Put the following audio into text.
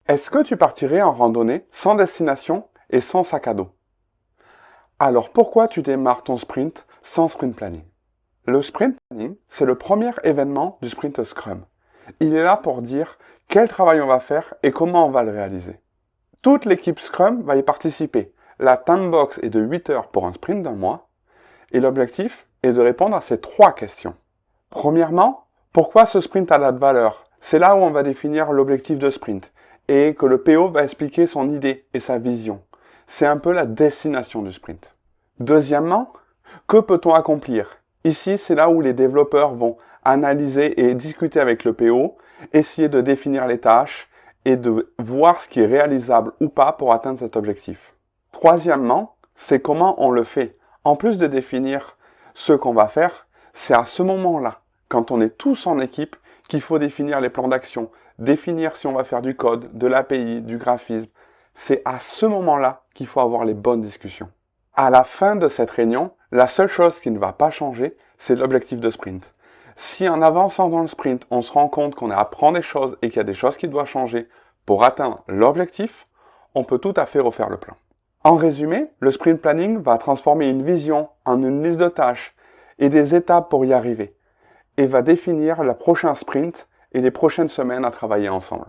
Est-ce que tu partirais en randonnée sans destination et sans sac à dos? Alors pourquoi tu démarres ton sprint sans sprint planning? Le sprint planning, c'est le premier événement du sprint Scrum. Il est là pour dire quel travail on va faire et comment on va le réaliser. Toute l'équipe Scrum va y participer. La time box est de 8 heures pour un sprint d'un mois et l'objectif est de répondre à ces 3 questions. Premièrement, pourquoi ce sprint a de valeur? C'est là où on va définir l'objectif de sprint et que le PO va expliquer son idée et sa vision. C'est un peu la destination du sprint. Deuxièmement, que peut-on accomplir? Ici, c'est là où les développeurs vont analyser et discuter avec le PO, essayer de définir les tâches et de voir ce qui est réalisable ou pas pour atteindre cet objectif. Troisièmement, c'est comment on le fait. En plus de définir ce qu'on va faire, c'est à ce moment-là, quand on est tous en équipe, qu'il faut définir les plans d'action, définir si on va faire du code, de l'API, du graphisme. C'est à ce moment-là qu'il faut avoir les bonnes discussions. À la fin de cette réunion, la seule chose qui ne va pas changer, c'est l'objectif de sprint. Si en avançant dans le sprint, on se rend compte qu'on apprend des choses et qu'il y a des choses qui doivent changer pour atteindre l'objectif, on peut tout à fait refaire le plan. En résumé, le sprint planning va transformer une vision en une liste de tâches et des étapes pour y arriver, et va définir le prochain sprint et les prochaines semaines à travailler ensemble.